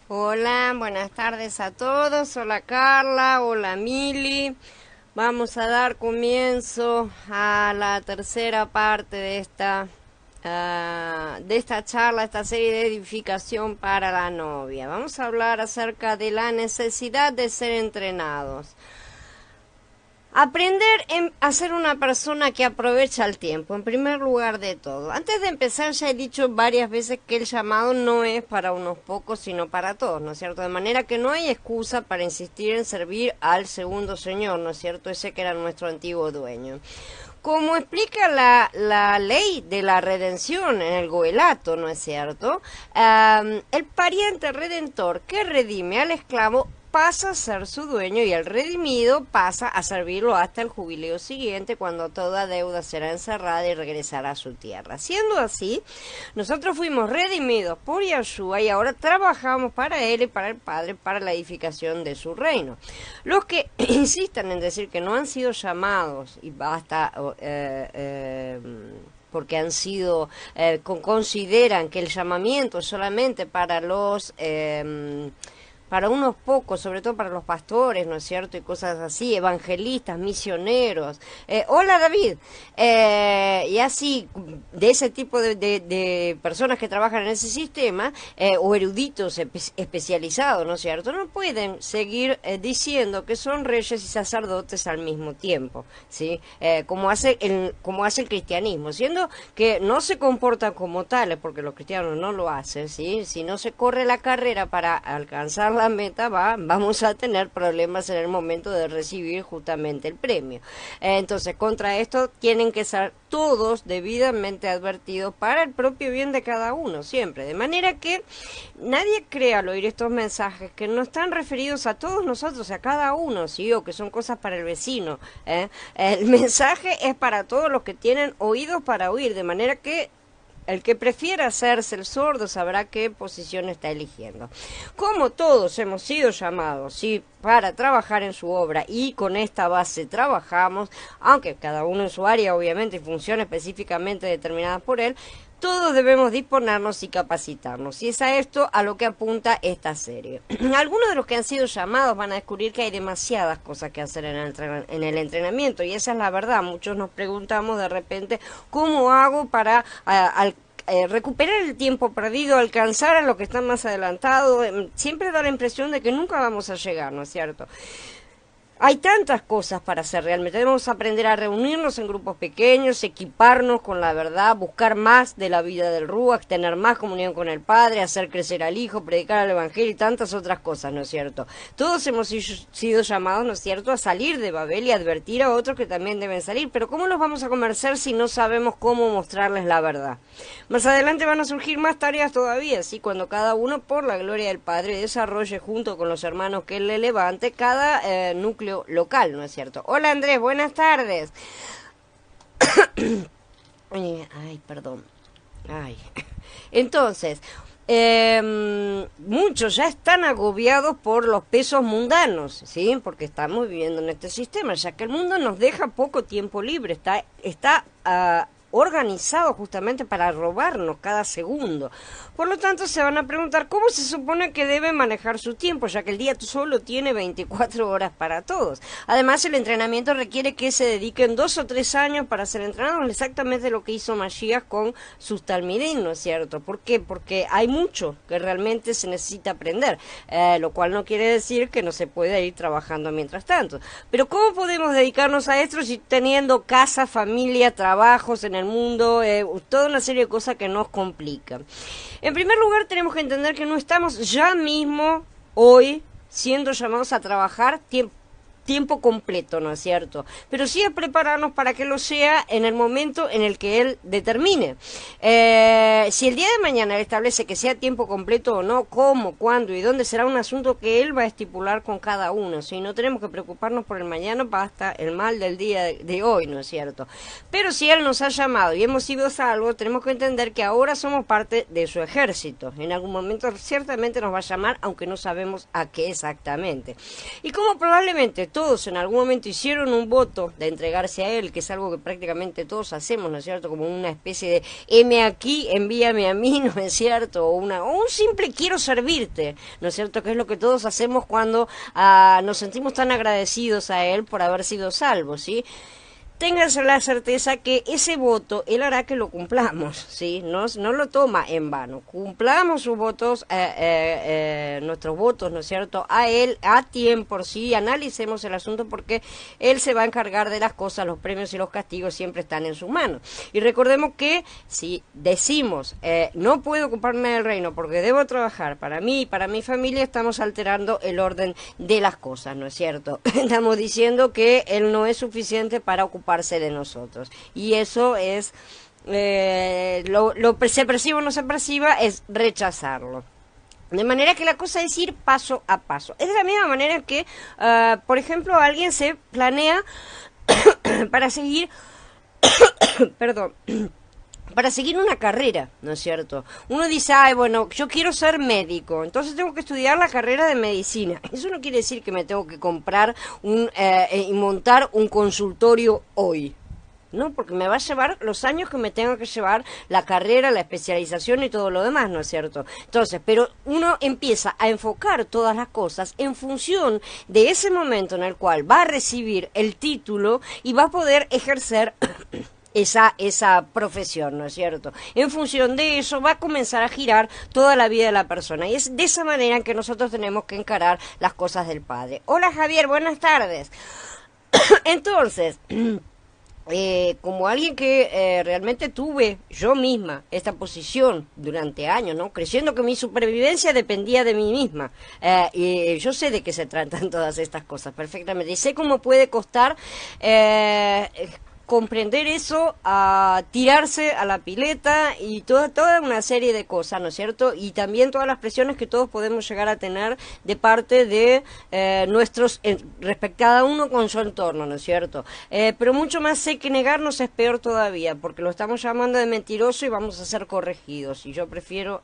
Hola, buenas tardes a todos. Hola Carla, hola Mili. Vamos a dar comienzo a la tercera parte de esta charla, esta serie de edificación para la novia. Vamos a hablar acerca de la necesidad de ser entrenados. Aprender a ser una persona que aprovecha el tiempo, en primer lugar de todo. Antes de empezar, ya he dicho varias veces que el llamado no es para unos pocos, sino para todos, ¿no es cierto? De manera que no hay excusa para insistir en servir al segundo señor, ¿no es cierto? Ese que era nuestro antiguo dueño. Como explica la ley de la redención en el Goelato, ¿no es cierto? El pariente redentor que redime al esclavo pasa a ser su dueño y el redimido pasa a servirlo hasta el jubileo siguiente, cuando toda deuda será encerrada y regresará a su tierra. Siendo así, nosotros fuimos redimidos por Yahshua y ahora trabajamos para él y para el Padre, para la edificación de su reino. Los que insistan en decir que no han sido llamados y basta porque han sido, consideran que el llamamiento es solamente para para unos pocos, sobre todo para los pastores, ¿no es cierto? Y cosas así, evangelistas, misioneros. Hola David. Y así, de ese tipo de personas que trabajan en ese sistema, o eruditos especializados, ¿no es cierto? No pueden seguir diciendo que son reyes y sacerdotes al mismo tiempo, ¿sí? Como hace el cristianismo, siendo que no se comportan como tales, porque los cristianos no lo hacen, ¿sí? Si no se corre la carrera para alcanzar la meta, vamos a tener problemas en el momento de recibir justamente el premio. Entonces, contra esto tienen que ser todos debidamente advertidos para el propio bien de cada uno, siempre. De manera que nadie crea al oír estos mensajes que no están referidos a todos nosotros, a cada uno, ¿sí? O que son cosas para el vecino. El mensaje es para todos los que tienen oídos para oír, de manera que el que prefiera hacerse el sordo sabrá qué posición está eligiendo. Como todos hemos sido llamados, ¿sí?, para trabajar en su obra, y con esta base trabajamos, aunque cada uno en su área, obviamente, y función específicamente determinadas por él, todos debemos disponernos y capacitarnos. Y es a esto a lo que apunta esta serie. Algunos de los que han sido llamados van a descubrir que hay demasiadas cosas que hacer en el entrenamiento, y esa es la verdad. Muchos nos preguntamos de repente, ¿cómo hago para recuperar el tiempo perdido, alcanzar a los que están más adelantados? Siempre da la impresión de que nunca vamos a llegar, ¿no es cierto? Hay tantas cosas para hacer realmente. Debemos aprender a reunirnos en grupos pequeños, equiparnos con la verdad, buscar más de la vida del Ruach, tener más comunión con el Padre, hacer crecer al Hijo, predicar el Evangelio y tantas otras cosas, ¿no es cierto? Todos hemos sido llamados, ¿no es cierto?, a salir de Babel y advertir a otros que también deben salir. Pero ¿cómo los vamos a convencer si no sabemos cómo mostrarles la verdad? Más adelante van a surgir más tareas todavía, ¿sí? Cuando cada uno, por la gloria del Padre, desarrolle junto con los hermanos que él le levante cada núcleo local, ¿no es cierto? Hola Andrés, buenas tardes. Ay, perdón. Ay. Entonces, muchos ya están agobiados por los pesos mundanos, ¿sí? Porque estamos viviendo en este sistema, ya que el mundo nos deja poco tiempo libre, está organizado justamente para robarnos cada segundo. Por lo tanto, se van a preguntar cómo se supone que debe manejar su tiempo, ya que el día solo tiene 24 horas para todos. Además, el entrenamiento requiere que se dediquen 2 o 3 años para ser entrenados, exactamente lo que hizo Mashiach con sus talmidim, ¿no es cierto? ¿Por qué? Porque hay mucho que realmente se necesita aprender, lo cual no quiere decir que no se pueda ir trabajando mientras tanto. Pero ¿cómo podemos dedicarnos a esto si teniendo casa, familia, trabajos en el mundo, toda una serie de cosas que nos complican? En primer lugar, tenemos que entender que no estamos ya mismo, hoy, siendo llamados a trabajar tiempo completo, ¿no es cierto? Pero sí a prepararnos para que lo sea en el momento en el que él determine. Si el día de mañana él establece que sea tiempo completo o no, cómo, cuándo y dónde, será un asunto que él va a estipular con cada uno, ¿sí? No tenemos que preocuparnos por el mañana, basta el mal del día de hoy, ¿no es cierto? Pero si él nos ha llamado y hemos sido salvos, tenemos que entender que ahora somos parte de su ejército. En algún momento ciertamente nos va a llamar, aunque no sabemos a qué exactamente. Y como probablemente todos en algún momento hicieron un voto de entregarse a Él, que es algo que prácticamente todos hacemos, ¿no es cierto? Como una especie de heme aquí, envíame a mí, ¿no es cierto? O un simple quiero servirte, ¿no es cierto? Que es lo que todos hacemos cuando nos sentimos tan agradecidos a Él por haber sido salvos, ¿sí? Ténganse la certeza que ese voto Él hará que lo cumplamos, ¿sí? No lo toma en vano. Cumplamos sus votos, nuestros votos, ¿no es cierto?, a Él a tiempo, ¿sí? Analicemos el asunto porque Él se va a encargar de las cosas, los premios y los castigos siempre están en sus manos. Y recordemos que si decimos, no puedo ocuparme del reino porque debo trabajar para mí y para mi familia, estamos alterando el orden de las cosas, ¿no es cierto? Estamos diciendo que Él no es suficiente para ocuparse de nosotros, y eso es se perciba o no se perciba, es rechazarlo. De manera que la cosa es ir paso a paso. Es de la misma manera que, por ejemplo, alguien se planea para seguir perdón, para seguir una carrera, ¿no es cierto? Uno dice, ay, bueno, yo quiero ser médico, entonces tengo que estudiar la carrera de medicina. Eso no quiere decir que me tengo que comprar y montar un consultorio hoy, ¿no? Porque me va a llevar los años que me tenga que llevar la carrera, la especialización y todo lo demás, ¿no es cierto? Entonces, pero uno empieza a enfocar todas las cosas en función de ese momento en el cual va a recibir el título y va a poder ejercer esa profesión, ¿no es cierto? En función de eso va a comenzar a girar toda la vida de la persona, y es de esa manera en que nosotros tenemos que encarar las cosas del Padre. Hola Javier, buenas tardes. Entonces, como alguien que realmente tuve yo misma esta posición durante años, ¿no? Creciendo, que mi supervivencia dependía de mí misma. Y yo sé de qué se tratan todas estas cosas perfectamente. Y sé cómo puede costar comprender eso, a tirarse a la pileta y toda una serie de cosas, ¿no es cierto? Y también todas las presiones que todos podemos llegar a tener de parte de nuestros, cada uno con su entorno, ¿no es cierto? Pero mucho más sé que negarnos es peor todavía, porque lo estamos llamando de mentiroso y vamos a ser corregidos, y yo prefiero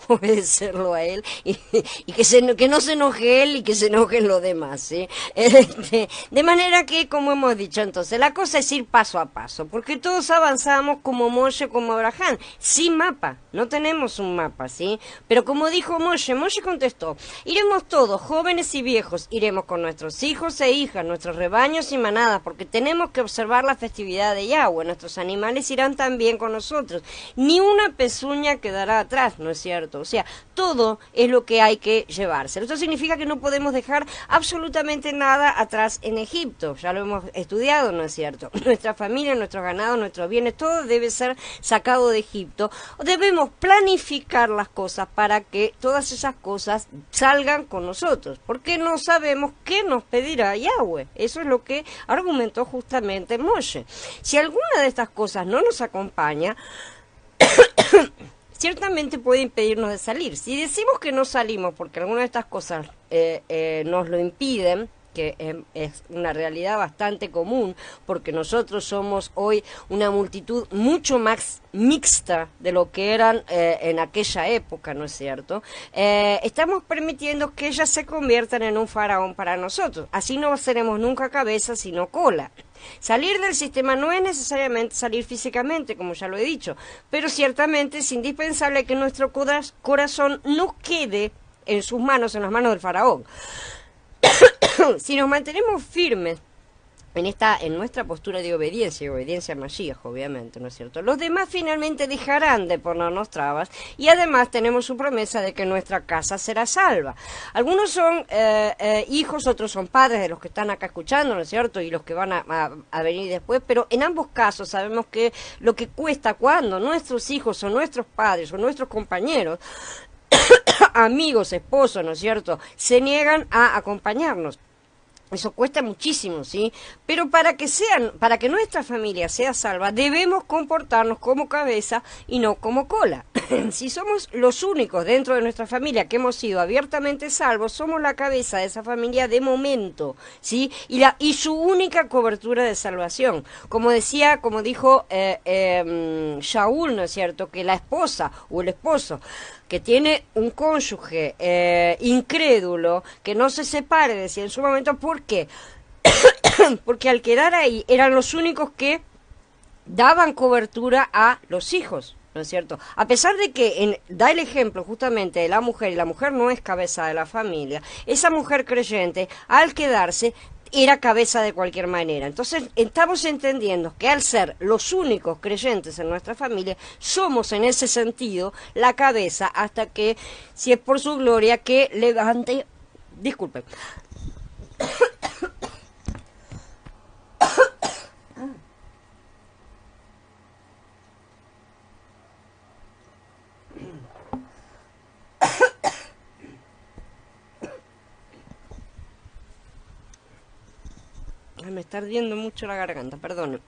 obedecerlo a él y que no se enoje él y que se enojen los demás, ¿sí? De manera que, como hemos dicho, entonces, la cosa es ir paso a paso, porque todos avanzamos como Moshe, como Abraham, sin mapa, no tenemos un mapa, ¿sí? Pero como dijo Moshe contestó, iremos todos, jóvenes y viejos, iremos con nuestros hijos e hijas, nuestros rebaños y manadas, porque tenemos que observar la festividad de Yahweh, nuestros animales irán también con nosotros, ni una pezuña quedará atrás, ¿no es cierto? O sea, todo es lo que hay que llevarse. Esto significa que no podemos dejar absolutamente nada atrás en Egipto, ya lo hemos estudiado, ¿no es cierto? Nuestra familia, nuestros ganados, nuestros bienes, todo debe ser sacado de Egipto. Debemos planificar las cosas para que todas esas cosas salgan con nosotros, porque no sabemos qué nos pedirá Yahweh. Eso es lo que argumentó justamente Moshe. Si alguna de estas cosas no nos acompaña, ciertamente puede impedirnos de salir. Si decimos que no salimos porque alguna de estas cosas nos lo impiden, que es una realidad bastante común, porque nosotros somos hoy una multitud mucho más mixta de lo que eran en aquella época, ¿no es cierto? Estamos permitiendo que ellas se conviertan en un faraón para nosotros. Así no seremos nunca cabeza, sino cola. Salir del sistema no es necesariamente salir físicamente, como ya lo he dicho, pero ciertamente es indispensable que nuestro corazón no quede en sus manos, en las manos del faraón. Si nos mantenemos firmes en nuestra postura de obediencia, y obediencia a Mashiach, obviamente, ¿no es cierto? Los demás finalmente dejarán de ponernos trabas, y además tenemos su promesa de que nuestra casa será salva. Algunos son hijos, otros son padres de los que están acá escuchando, ¿no es cierto? Y los que van a venir después, pero en ambos casos sabemos que lo que cuesta cuando nuestros hijos o nuestros padres o nuestros compañeros amigos, esposos, ¿no es cierto?, se niegan a acompañarnos. Eso cuesta muchísimo, ¿sí? Pero para que nuestra familia sea salva, debemos comportarnos como cabeza y no como cola. Si somos los únicos dentro de nuestra familia que hemos sido abiertamente salvos, somos la cabeza de esa familia de momento, ¿sí? Y su única cobertura de salvación. Como dijo Shaul, ¿no es cierto?, que la esposa o el esposo que tiene un cónyuge incrédulo, que no se separe, decía en su momento, ¿por qué? Porque al quedar ahí eran los únicos que daban cobertura a los hijos, ¿no es cierto? A pesar de que da el ejemplo justamente de la mujer, y la mujer no es cabeza de la familia, esa mujer creyente, al quedarse, era cabeza de cualquier manera. Entonces, estamos entendiendo que al ser los únicos creyentes en nuestra familia, somos en ese sentido la cabeza hasta que, si es por su gloria, que levante... Disculpen. Me está ardiendo mucho la garganta, perdón.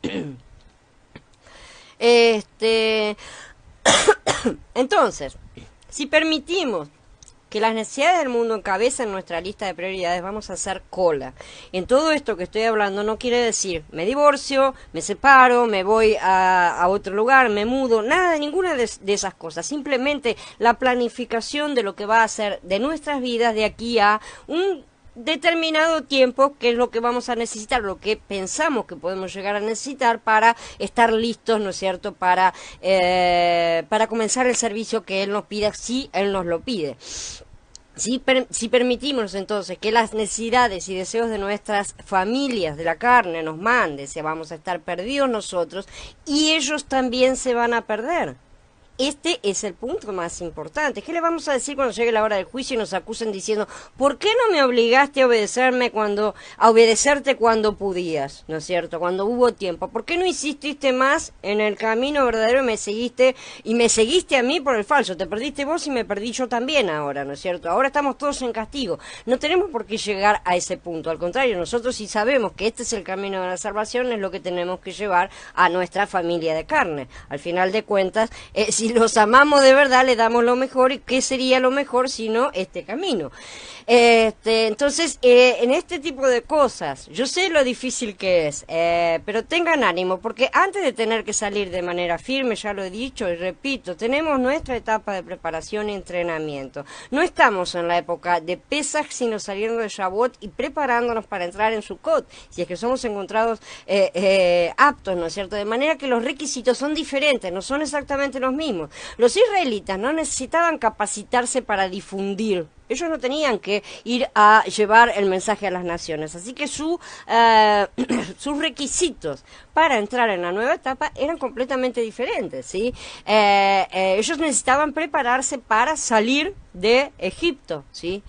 Entonces, si permitimos que las necesidades del mundo encabecen nuestra lista de prioridades, vamos a hacer cola. En todo esto que estoy hablando no quiere decir me divorcio, me separo, me voy a otro lugar, me mudo, nada, ninguna de esas cosas. Simplemente la planificación de lo que va a ser de nuestras vidas de aquí a un determinado tiempo, que es lo que vamos a necesitar, lo que pensamos que podemos llegar a necesitar para estar listos, ¿no es cierto?, para comenzar el servicio que Él nos pida, si Él nos lo pide. Si permitimos entonces que las necesidades y deseos de nuestras familias de la carne nos manden, vamos a estar perdidos nosotros y ellos también se van a perder. Este es el punto más importante. ¿Qué le vamos a decir cuando llegue la hora del juicio y nos acusen diciendo, ¿por qué no me obligaste a obedecerte cuando podías? ¿No es cierto? Cuando hubo tiempo. ¿Por qué no insististe más en el camino verdadero y me seguiste a mí por el falso? Te perdiste vos y me perdí yo también ahora, ¿no es cierto? Ahora estamos todos en castigo. No tenemos por qué llegar a ese punto. Al contrario, nosotros si sabemos que este es el camino de la salvación, es lo que tenemos que llevar a nuestra familia de carne. Al final de cuentas, si los amamos de verdad, le damos lo mejor. ¿Y qué sería lo mejor sino este camino? Entonces, en este tipo de cosas, yo sé lo difícil que es, pero tengan ánimo, porque antes de tener que salir de manera firme, ya lo he dicho y repito, tenemos nuestra etapa de preparación y entrenamiento. No estamos en la época de Pesaj, sino saliendo de Shavuot y preparándonos para entrar en Sukkot, si es que somos encontrados aptos, ¿no es cierto? De manera que los requisitos son diferentes, no son exactamente los mismos. Los israelitas no necesitaban capacitarse para difundir. Ellos no tenían que ir a llevar el mensaje a las naciones, así que sus requisitos para entrar en la nueva etapa eran completamente diferentes, ¿sí? Ellos necesitaban prepararse para salir de Egipto, ¿sí?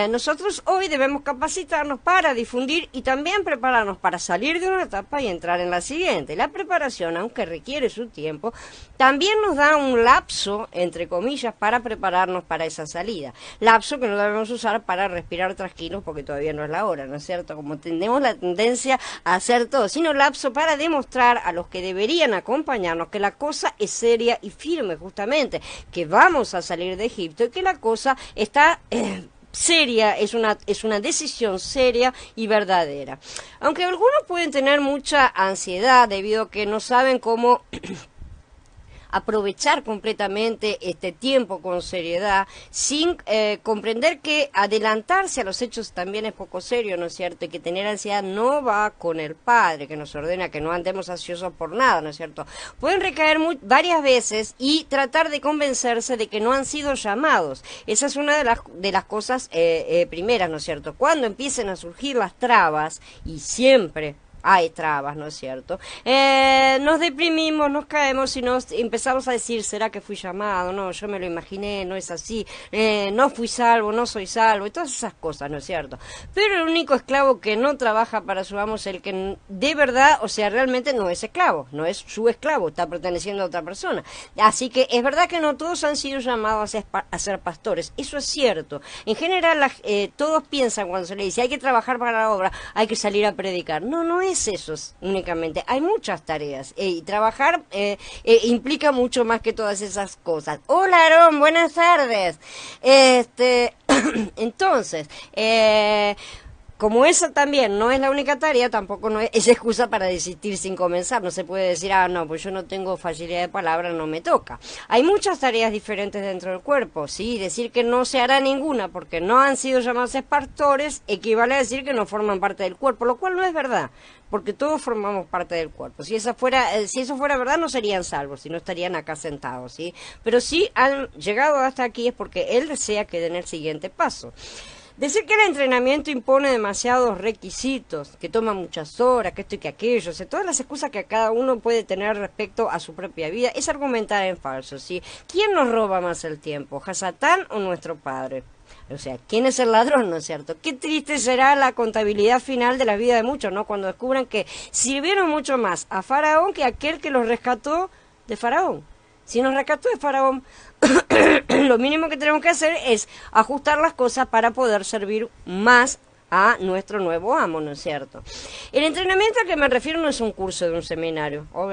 Nosotros hoy debemos capacitarnos para difundir y también prepararnos para salir de una etapa y entrar en la siguiente. La preparación, aunque requiere su tiempo, también nos da un lapso, entre comillas, para prepararnos para esa salida. Lapso que no debemos usar para respirar tranquilos porque todavía no es la hora, ¿no es cierto? Como tenemos la tendencia a hacer todo, sino lapso para demostrar a los que deberían acompañarnos que la cosa es seria y firme, justamente, que vamos a salir de Egipto y que la cosa está seria, es una decisión seria y verdadera. Aunque algunos pueden tener mucha ansiedad debido a que no saben cómo aprovechar completamente este tiempo con seriedad, sin comprender que adelantarse a los hechos también es poco serio, ¿no es cierto? Y que tener ansiedad no va con el Padre, que nos ordena que no andemos ansiosos por nada, ¿no es cierto? Pueden recaer varias veces y tratar de convencerse de que no han sido llamados. Esa es una de las cosas primeras, ¿no es cierto? Cuando empiecen a surgir las trabas, y siempre hay trabas, ¿no es cierto? Nos deprimimos, nos caemos y nos empezamos a decir, ¿será que fui llamado? No, yo me lo imaginé, no es así, no fui salvo, no soy salvo, y todas esas cosas, ¿no es cierto? Pero el único esclavo que no trabaja para su amo es el que de verdad, o sea, realmente no es esclavo, no es su esclavo, está perteneciendo a otra persona. Así que es verdad que no todos han sido llamados a ser pastores, eso es cierto. En general, todos piensan cuando se le dice, hay que trabajar para la obra, hay que salir a predicar. No, no es eso únicamente, hay muchas tareas y trabajar implica mucho más que todas esas cosas. Hola Aarón, buenas tardes. Entonces, como esa también no es la única tarea, tampoco no es excusa para desistir sin comenzar. No se puede decir, no, pues yo no tengo facilidad de palabra, no me toca. Hay muchas tareas diferentes dentro del cuerpo, ¿sí? Decir que no se hará ninguna porque no han sido llamados pastores equivale a decir que no forman parte del cuerpo, lo cual no es verdad, porque todos formamos parte del cuerpo. Si eso fuera verdad, no serían salvos, si no estarían acá sentados, ¿sí? Pero si han llegado hasta aquí es porque él desea que den el siguiente paso. Decir que el entrenamiento impone demasiados requisitos, que toma muchas horas, que esto y que aquello, o sea, todas las excusas que cada uno puede tener respecto a su propia vida, es argumentar en falso, ¿sí? ¿Quién nos roba más el tiempo, Hasatán o nuestro padre? O sea, ¿quién es el ladrón, no es cierto? Qué triste será la contabilidad final de la vida de muchos, ¿no? Cuando descubran que sirvieron mucho más a Faraón que aquel que los rescató de Faraón. Si nos rescató de Faraón, lo mínimo que tenemos que hacer es ajustar las cosas para poder servir más a nuestro nuevo amo, ¿no es cierto? El entrenamiento al que me refiero no es un curso de un seminario, ¿no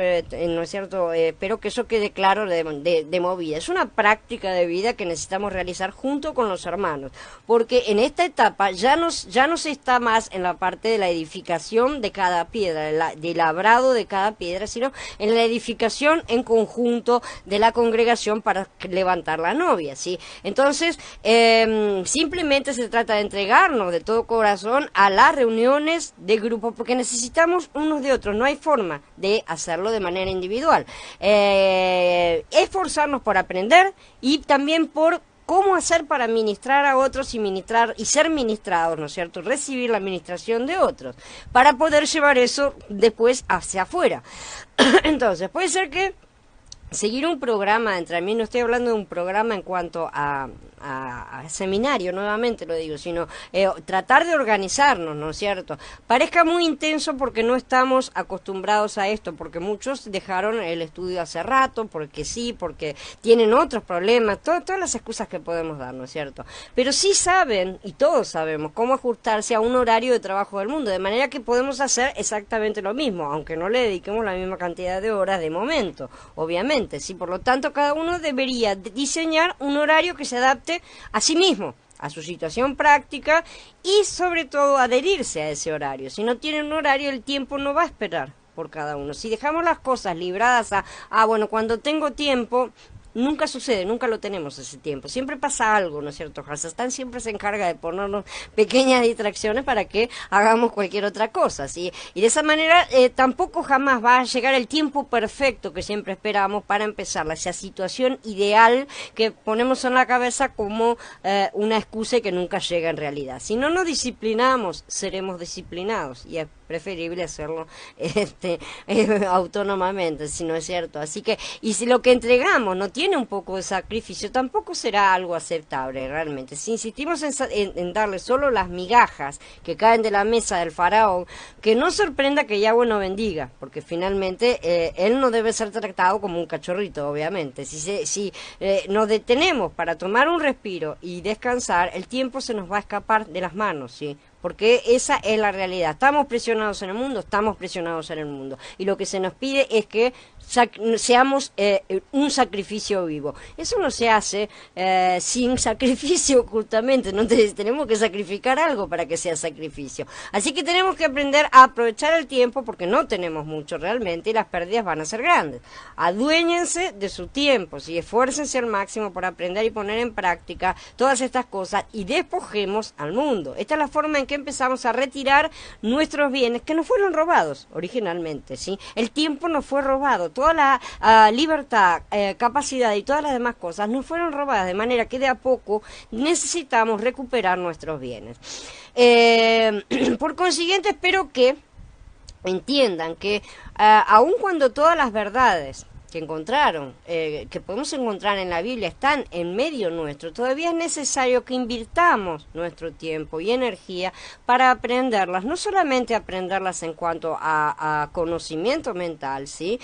es cierto? Espero que eso quede claro de movida. Es una práctica de vida que necesitamos realizar junto con los hermanos, porque en esta etapa ya no se está más en la parte de la edificación de cada piedra, de labrado de cada piedra, sino en la edificación en conjunto de la congregación para levantar la novia, ¿sí? Entonces, simplemente se trata de entregarnos de todo corazón a las reuniones de grupo, porque necesitamos unos de otros, no hay forma de hacerlo de manera individual. Esforzarnos por aprender y también por cómo hacer para ministrar a otros y ser ministrados, ¿no es cierto? Recibir la administración de otros, para poder llevar eso después hacia afuera. Entonces, puede ser que seguir un programa de entrenamiento, no estoy hablando de un programa en cuanto a seminario, nuevamente lo digo, sino tratar de organizarnos, ¿no es cierto? Parezca muy intenso porque no estamos acostumbrados a esto, porque muchos dejaron el estudio hace rato, porque sí, porque tienen otros problemas, todas las excusas que podemos dar, ¿no es cierto? Pero sí saben, y todos sabemos, cómo ajustarse a un horario de trabajo del mundo, de manera que podemos hacer exactamente lo mismo, aunque no le dediquemos la misma cantidad de horas de momento, obviamente, sí, por lo tanto cada uno debería diseñar un horario que se adapte a sí mismo, a su situación práctica y sobre todo adherirse a ese horario. Si no tiene un horario, el tiempo no va a esperar por cada uno. Si dejamos las cosas libradas bueno, cuando tengo tiempo, nunca sucede, nunca lo tenemos ese tiempo. Siempre pasa algo, ¿no es cierto? Hasatán siempre se encarga de ponernos pequeñas distracciones para que hagamos cualquier otra cosa, ¿sí? Y de esa manera tampoco jamás va a llegar el tiempo perfecto que siempre esperamos para empezar esa situación ideal que ponemos en la cabeza como una excusa y que nunca llega en realidad. Si no nos disciplinamos, seremos disciplinados y es preferible hacerlo autónomamente, si no es cierto. Así que, y si lo que entregamos no tiene un poco de sacrificio, tampoco será algo aceptable realmente. Si insistimos en darle solo las migajas que caen de la mesa del faraón, que no sorprenda que Yahweh no bendiga, porque finalmente él no debe ser tratado como un cachorrito, obviamente. Si nos detenemos para tomar un respiro y descansar, el tiempo se nos va a escapar de las manos, ¿sí? Porque esa es la realidad. Estamos presionados en el mundo, y lo que se nos pide es que seamos un sacrificio vivo. Eso no se hace sin sacrificio, justamente, no tenemos que sacrificar algo para que sea sacrificio. Así que tenemos que aprender a aprovechar el tiempo, porque no tenemos mucho realmente y las pérdidas van a ser grandes. Aduéñense de su tiempo, ¿sí? Esfuércense al máximo por aprender y poner en práctica todas estas cosas y despojemos al mundo. Esta es la forma en que empezamos a retirar nuestros bienes que nos fueron robados originalmente, ¿sí? El tiempo nos fue robado, toda la libertad, capacidad y todas las demás cosas nos fueron robadas, de manera que de a poco necesitamos recuperar nuestros bienes. Por consiguiente, espero que entiendan que aun cuando todas las verdades que encontraron, que podemos encontrar en la Biblia, están en medio nuestro, todavía es necesario que invirtamos nuestro tiempo y energía para aprenderlas, no solamente aprenderlas en cuanto a conocimiento mental, ¿sí?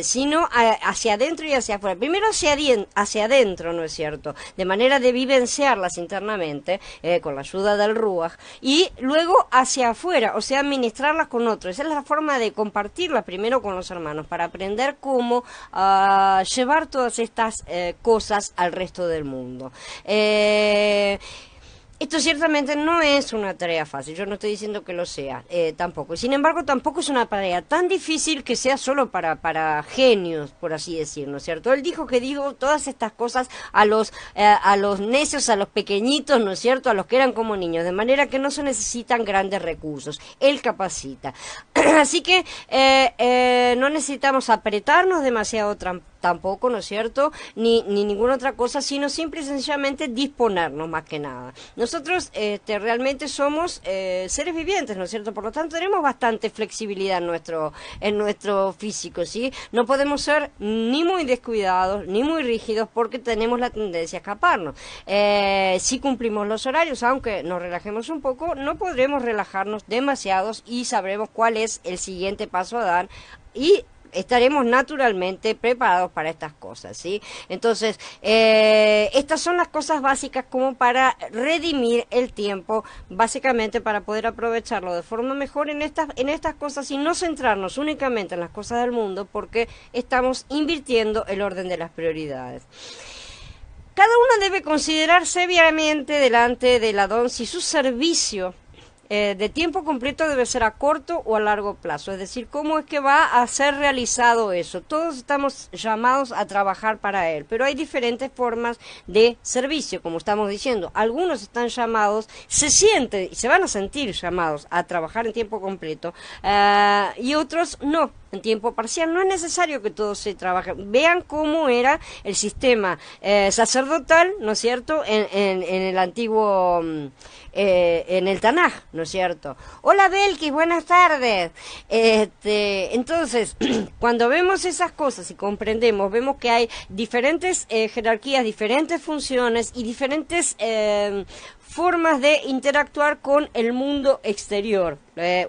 Sino hacia adentro y hacia afuera. Primero hacia adentro, ¿no es cierto? De manera de vivenciarlas internamente, con la ayuda del Ruach, y luego hacia afuera, o sea, administrarlas con otros. Esa es la forma de compartirlas primero con los hermanos, para aprender cómo llevar todas estas cosas al resto del mundo. Esto Esto ciertamente no es una tarea fácil, yo no estoy diciendo que lo sea, tampoco. Sin embargo, tampoco es una tarea tan difícil que sea solo para genios, por así decirlo, ¿no es cierto? Él dijo que dijo todas estas cosas a los necios, a los pequeñitos, ¿no es cierto?, a los que eran como niños, de manera que no se necesitan grandes recursos. Él capacita. Así que no necesitamos apretarnos demasiado tampoco, ¿no es cierto?, ni ninguna otra cosa, sino simple y sencillamente disponernos más que nada. Nosotros realmente somos seres vivientes, ¿no es cierto?, por lo tanto tenemos bastante flexibilidad en nuestro físico, ¿sí? No podemos ser ni muy descuidados, ni muy rígidos, porque tenemos la tendencia a escaparnos. Si cumplimos los horarios, aunque nos relajemos un poco, no podremos relajarnos demasiados y sabremos cuál es el siguiente paso a dar y estaremos naturalmente preparados para estas cosas, ¿sí? Entonces, estas son las cosas básicas como para redimir el tiempo, básicamente para poder aprovecharlo de forma mejor en estas cosas y no centrarnos únicamente en las cosas del mundo, porque estamos invirtiendo el orden de las prioridades. Cada uno debe considerar seriamente delante del Adón si su servicio de tiempo completo debe ser a corto o a largo plazo, es decir, cómo es que va a ser realizado eso. Todos estamos llamados a trabajar para él, pero hay diferentes formas de servicio, como estamos diciendo. Algunos están llamados, se van a sentir llamados a trabajar en tiempo completo, y otros no, en tiempo parcial. No es necesario que todos se trabajen. Vean cómo era el sistema sacerdotal, ¿no es cierto?, en el antiguo, en el Tanaj, ¿no es cierto? Hola Belkis, buenas tardes. Entonces, cuando vemos esas cosas y comprendemos, vemos que hay diferentes jerarquías, diferentes funciones y diferentes formas de interactuar con el mundo exterior.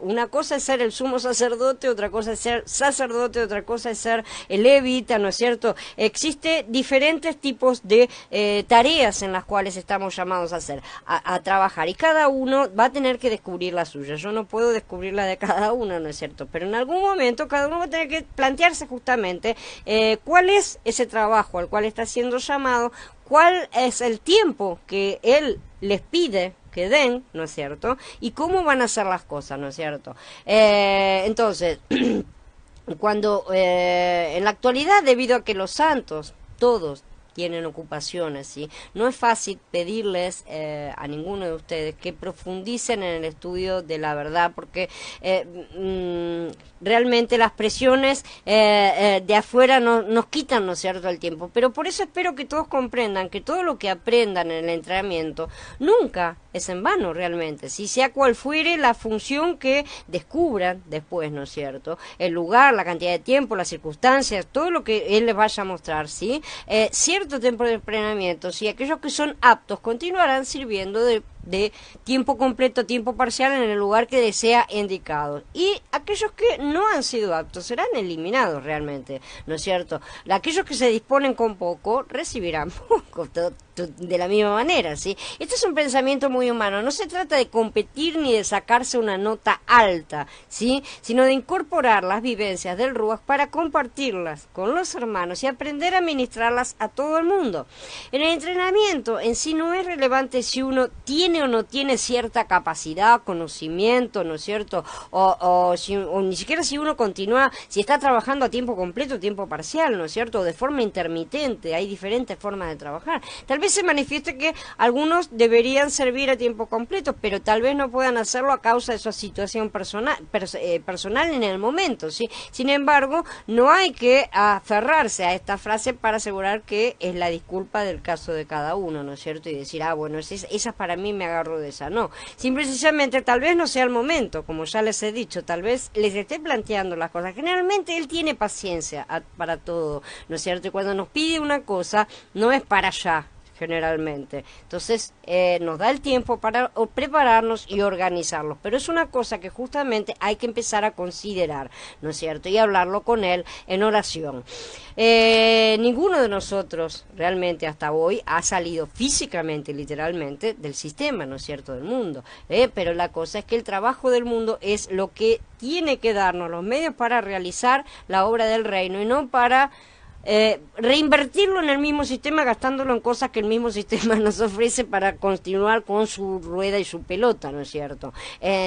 Una cosa es ser el sumo sacerdote, otra cosa es ser sacerdote, otra cosa es ser el levita, ¿no es cierto? Existen diferentes tipos de tareas en las cuales estamos llamados a trabajar, y cada uno va a tener que descubrir la suya. Yo no puedo descubrir la de cada uno, ¿no es cierto? Pero en algún momento cada uno va a tener que plantearse justamente cuál es ese trabajo al cual está siendo llamado, cuál es el tiempo que él les pide que den, ¿no es cierto?, y cómo van a hacer las cosas, ¿no es cierto? Entonces, cuando en la actualidad, debido a que los santos, todos, tienen ocupaciones, ¿sí?, no es fácil pedirles a ninguno de ustedes que profundicen en el estudio de la verdad, porque realmente las presiones de afuera nos quitan, ¿no es cierto?, el tiempo. Pero por eso espero que todos comprendan que todo lo que aprendan en el entrenamiento nunca es en vano realmente, si sea cual fuere la función que descubran después, ¿no es cierto?, el lugar, la cantidad de tiempo, las circunstancias, todo lo que él les vaya a mostrar, ¿sí? Cierto tiempo de entrenamiento, si aquellos que son aptos continuarán sirviendo de tiempo completo, tiempo parcial en el lugar que desea indicado, y aquellos que no han sido aptos serán eliminados realmente, ¿no es cierto? Aquellos que se disponen con poco recibirán poco, de la misma manera, ¿sí? Este es un pensamiento muy humano. No se trata de competir ni de sacarse una nota alta, ¿sí?, sino de incorporar las vivencias del Ruach para compartirlas con los hermanos y aprender a administrarlas a todo el mundo. En el entrenamiento en sí no es relevante si uno tiene o no tiene cierta capacidad, conocimiento, ¿no es cierto?, o ni siquiera si uno continúa, si está trabajando a tiempo completo o tiempo parcial, ¿no es cierto?, o de forma intermitente. Hay diferentes formas de trabajar. Tal vez se manifieste que algunos deberían servir a tiempo completo, pero tal vez no puedan hacerlo a causa de su situación personal en el momento, ¿sí? Sin embargo, no hay que aferrarse a esta frase para asegurar que es la disculpa del caso de cada uno, ¿no es cierto?, y decir, bueno, esa para mí, me agarro de esa. No, simplemente tal vez no sea el momento, como ya les he dicho, tal vez les esté planteando las cosas. Generalmente él tiene paciencia para todo, ¿no es cierto?, y cuando nos pide una cosa, no es para allá, generalmente. Entonces nos da el tiempo para prepararnos y organizarlos, pero es una cosa que justamente hay que empezar a considerar, ¿no es cierto?, y hablarlo con él en oración. Ninguno de nosotros realmente hasta hoy ha salido físicamente, literalmente, del sistema, ¿no es cierto?, del mundo, pero la cosa es que el trabajo del mundo es lo que tiene que darnos los medios para realizar la obra del reino y no para reinvertirlo en el mismo sistema, gastándolo en cosas que el mismo sistema nos ofrece para continuar con su rueda y su pelota, ¿no es cierto?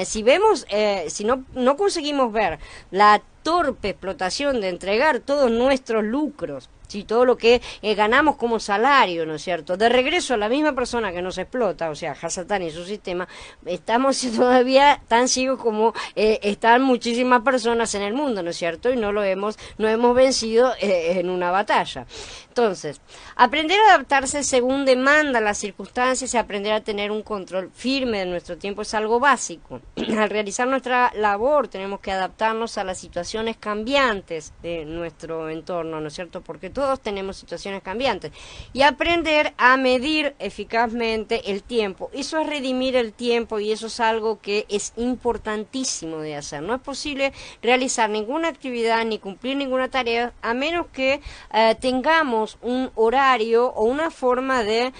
Si vemos, si no conseguimos ver la torpe explotación de entregar todos nuestros lucros, sí, todo lo que ganamos como salario, ¿no es cierto?, de regreso a la misma persona que nos explota, o sea, Hasatán y su sistema, estamos todavía tan ciegos como están muchísimas personas en el mundo, ¿no es cierto?, y no hemos vencido en una batalla. Entonces, aprender a adaptarse según demanda las circunstancias y aprender a tener un control firme de nuestro tiempo es algo básico. Al realizar nuestra labor tenemos que adaptarnos a las situaciones cambiantes de nuestro entorno, ¿no es cierto?, porque todos tenemos situaciones cambiantes, y aprender a medir eficazmente el tiempo. Eso es redimir el tiempo, y eso es algo que es importantísimo de hacer. No es posible realizar ninguna actividad ni cumplir ninguna tarea a menos que tengamos un horario o una forma de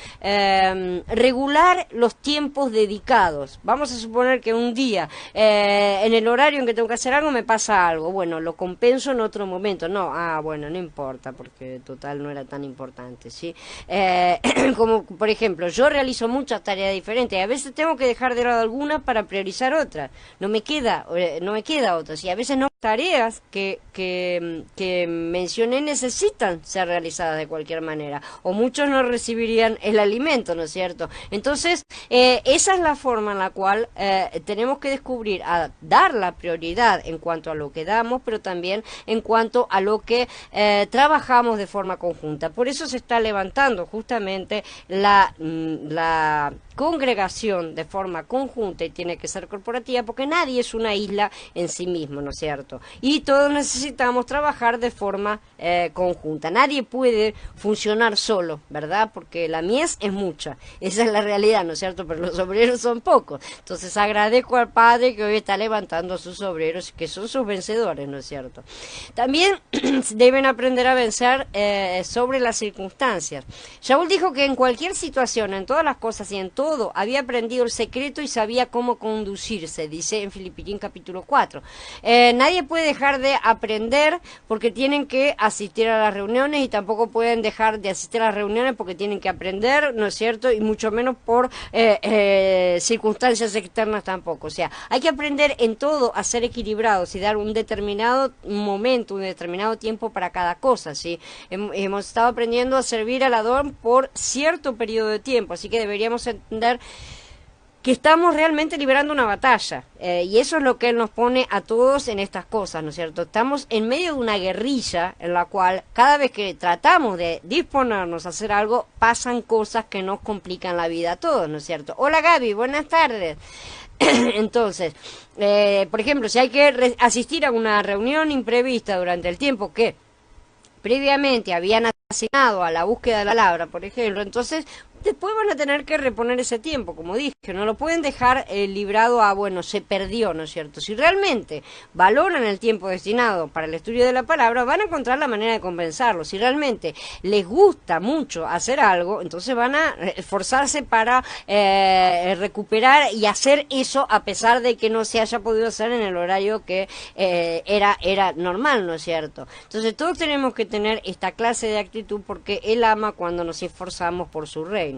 regular los tiempos dedicados. Vamos a suponer que un día en el horario en que tengo que hacer algo me pasa algo, bueno, lo compenso en otro momento. No, bueno, no importa, porque total no era tan importante, ¿sí? Como por ejemplo, yo realizo muchas tareas diferentes y a veces tengo que dejar de lado algunas para priorizar otras. No me queda otras, y a veces no tareas que mencioné necesitan ser realizadas de cualquier manera, o muchos no recibirían el alimento, ¿no es cierto? Entonces, esa es la forma en la cual tenemos que descubrir a dar la prioridad en cuanto a lo que damos, pero también en cuanto a lo que trabajamos de forma conjunta. Por eso se está levantando justamente la congregación de forma conjunta, y tiene que ser corporativa, porque nadie es una isla en sí mismo, ¿no es cierto? Y todos necesitamos trabajar de forma conjunta. Nadie puede funcionar solo, ¿verdad? Porque la mies es mucha, esa es la realidad, ¿no es cierto? Pero los obreros son pocos. Entonces agradezco al Padre que hoy está levantando a sus obreros, que son sus vencedores, ¿no es cierto? También deben aprender a vencer sobre las circunstancias. Shaul dijo que en cualquier situación, en todas las cosas y en todo, había aprendido el secreto y sabía cómo conducirse, dice en Filipenses capítulo 4. Nadie puede dejar de aprender porque tienen que asistir a las reuniones, y tampoco pueden dejar de asistir a las reuniones porque tienen que aprender, ¿no es cierto?, y mucho menos por circunstancias externas tampoco. O sea, hay que aprender en todo a ser equilibrados y dar un determinado momento, un determinado tiempo para cada cosa, ¿sí? Hemos estado aprendiendo a servir al Adón por cierto periodo de tiempo, así que deberíamos entender que estamos realmente librando una batalla, y eso es lo que Él nos pone a todos en estas cosas, ¿no es cierto? Estamos en medio de una guerrilla en la cual cada vez que tratamos de disponernos a hacer algo, pasan cosas que nos complican la vida a todos, ¿no es cierto? Hola Gaby, buenas tardes. Entonces, por ejemplo, si hay que asistir a una reunión imprevista durante el tiempo que previamente habían asignado a la búsqueda de la palabra, por ejemplo, entonces después van a tener que reponer ese tiempo, como dije, no lo pueden dejar librado a, bueno, se perdió, ¿no es cierto? Si realmente valoran el tiempo destinado para el estudio de la palabra, van a encontrar la manera de compensarlo. Si realmente les gusta mucho hacer algo, entonces van a esforzarse para recuperar y hacer eso, a pesar de que no se haya podido hacer en el horario que era normal, ¿no es cierto? Entonces todos tenemos que tener esta clase de actitud, porque Él ama cuando nos esforzamos por su reino.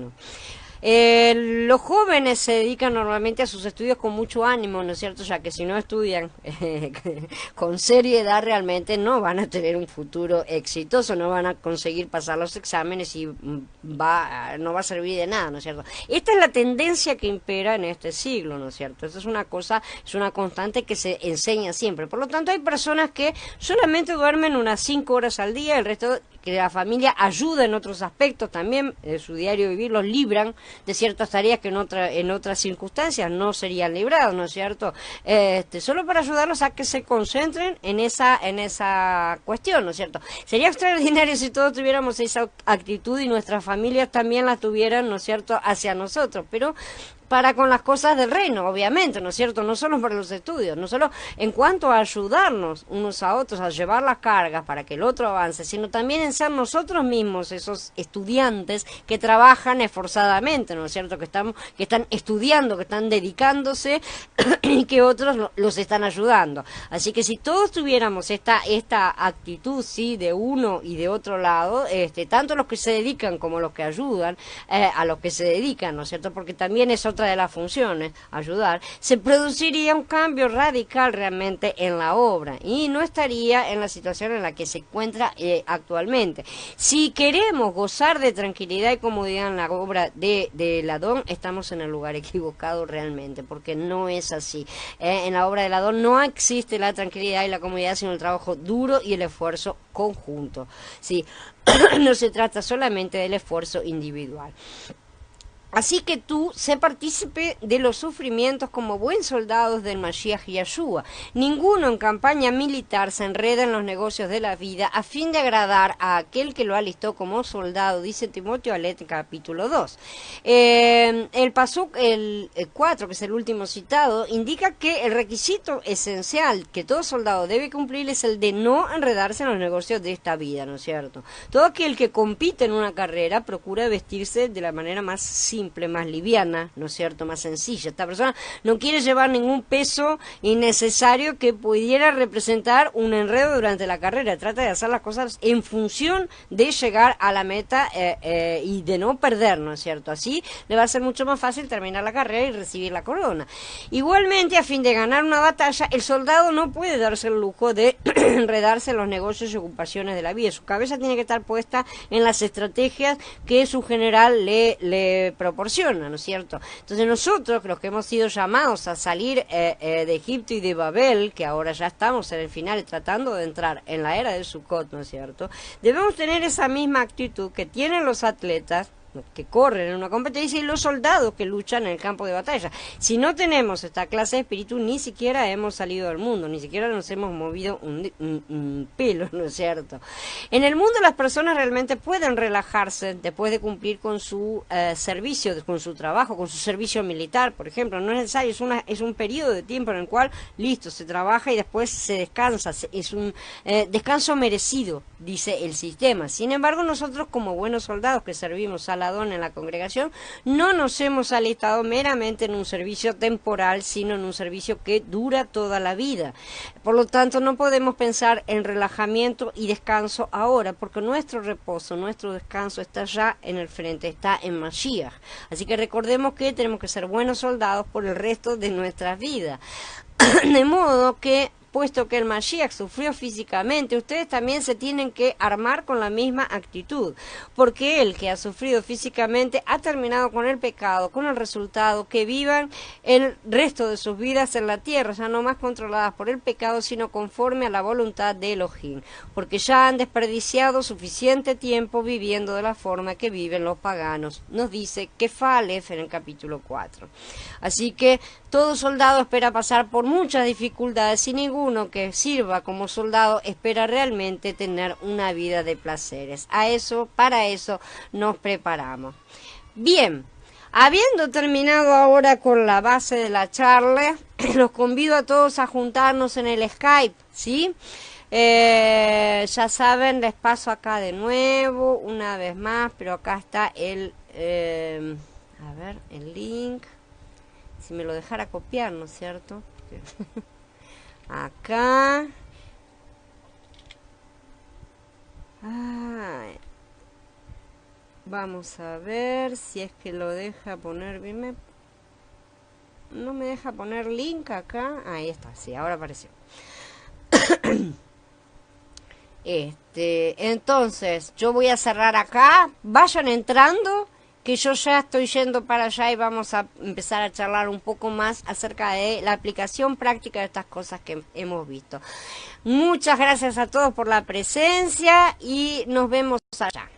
Los jóvenes se dedican normalmente a sus estudios con mucho ánimo, ¿no es cierto? Ya que si no estudian con seriedad, realmente no van a tener un futuro exitoso, no van a conseguir pasar los exámenes y no va a servir de nada, ¿no es cierto? Esta es la tendencia que impera en este siglo, ¿no es cierto? Esta es una cosa, es una constante que se enseña siempre. Por lo tanto, hay personas que solamente duermen unas 5 horas al día, el resto que la familia ayuda en otros aspectos también de su diario vivir, los libran de ciertas tareas que en otras circunstancias no serían librados, ¿no es cierto? Solo para ayudarlos a que se concentren en esa cuestión, ¿no es cierto? Sería extraordinario si todos tuviéramos esa actitud y nuestras familias también la tuvieran, ¿no es cierto?, hacia nosotros, pero para con las cosas del reino, obviamente, ¿no es cierto? No solo para los estudios, no solo en cuanto a ayudarnos unos a otros a llevar las cargas para que el otro avance, sino también en ser nosotros mismos esos estudiantes que trabajan esforzadamente, ¿no es cierto? Que están estudiando, que están dedicándose y que otros los están ayudando. Así que si todos tuviéramos esta actitud, sí, de uno y de otro lado, tanto los que se dedican como los que ayudan, a los que se dedican, ¿no es cierto? Porque también es otra de las funciones, ayudar, se produciría un cambio radical realmente en la obra y no estaría en la situación en la que se encuentra actualmente. Si queremos gozar de tranquilidad y comodidad en la obra de Ladón, estamos en el lugar equivocado realmente, porque no es así. En la obra de Ladón no existe la tranquilidad y la comodidad, sino el trabajo duro y el esfuerzo conjunto. Sí, no se trata solamente del esfuerzo individual. Así que tú sé partícipe de los sufrimientos como buen soldado del Mashiach Yahshua. Ninguno en campaña militar se enreda en los negocios de la vida a fin de agradar a aquel que lo alistó como soldado, dice Timoteo Alet capítulo 2. El Pasuk, el 4, que es el último citado, indica que el requisito esencial que todo soldado debe cumplir es el de no enredarse en los negocios de esta vida, ¿no es cierto? Todo aquel que compite en una carrera procura vestirse de la manera más simple, más liviana, ¿no es cierto?, más sencilla. Esta persona no quiere llevar ningún peso innecesario que pudiera representar un enredo durante la carrera. Trata de hacer las cosas en función de llegar a la meta y de no perder, ¿no es cierto? Así le va a ser mucho más fácil terminar la carrera y recibir la corona. Igualmente, a fin de ganar una batalla, el soldado no puede darse el lujo de enredarse en los negocios y ocupaciones de la vida. Su cabeza tiene que estar puesta en las estrategias que su general le proporciona, ¿no es cierto? Entonces nosotros, los que hemos sido llamados a salir de Egipto y de Babel, que ahora ya estamos en el final tratando de entrar en la era de Sukkot, ¿no es cierto?, debemos tener esa misma actitud que tienen los atletas que corren en una competencia y los soldados que luchan en el campo de batalla. Si no tenemos esta clase de espíritu, ni siquiera hemos salido del mundo, ni siquiera nos hemos movido un pelo, ¿no es cierto? En el mundo las personas realmente pueden relajarse después de cumplir con su servicio, con su trabajo, con su servicio militar, por ejemplo. No es necesario, es un periodo de tiempo en el cual, listo, se trabaja y después se descansa. Es un descanso merecido, dice el sistema. Sin embargo, nosotros como buenos soldados que servimos a Ladón en la congregación, no nos hemos alistado meramente en un servicio temporal, sino en un servicio que dura toda la vida. Por lo tanto, no podemos pensar en relajamiento y descanso ahora, porque nuestro reposo, nuestro descanso está ya en el frente, está en Mashiach. Así que recordemos que tenemos que ser buenos soldados por el resto de nuestras vidas. De modo que, puesto que el Mashiach sufrió físicamente, ustedes también se tienen que armar con la misma actitud, porque él que ha sufrido físicamente ha terminado con el pecado, con el resultado que vivan el resto de sus vidas en la tierra, ya no más controladas por el pecado, sino conforme a la voluntad de Elohim, porque ya han desperdiciado suficiente tiempo viviendo de la forma que viven los paganos, nos dice Kefá Aleph en el capítulo 4. Así que todo soldado espera pasar por muchas dificultades y ninguno que sirva como soldado espera realmente tener una vida de placeres. Para eso nos preparamos. Bien, habiendo terminado ahora con la base de la charla, los convido a todos a juntarnos en el Skype, ¿sí? Ya saben, les paso acá de nuevo, una vez más, pero acá está el link. Si me lo dejara copiar, ¿no es cierto? Acá. Vamos a ver si es que lo deja poner bien. No me deja poner link acá. Ahí está, sí, ahora apareció. Entonces, yo voy a cerrar acá. Vayan entrando, que yo ya estoy yendo para allá y vamos a empezar a charlar un poco más acerca de la aplicación práctica de estas cosas que hemos visto. Muchas gracias a todos por la presencia y nos vemos allá.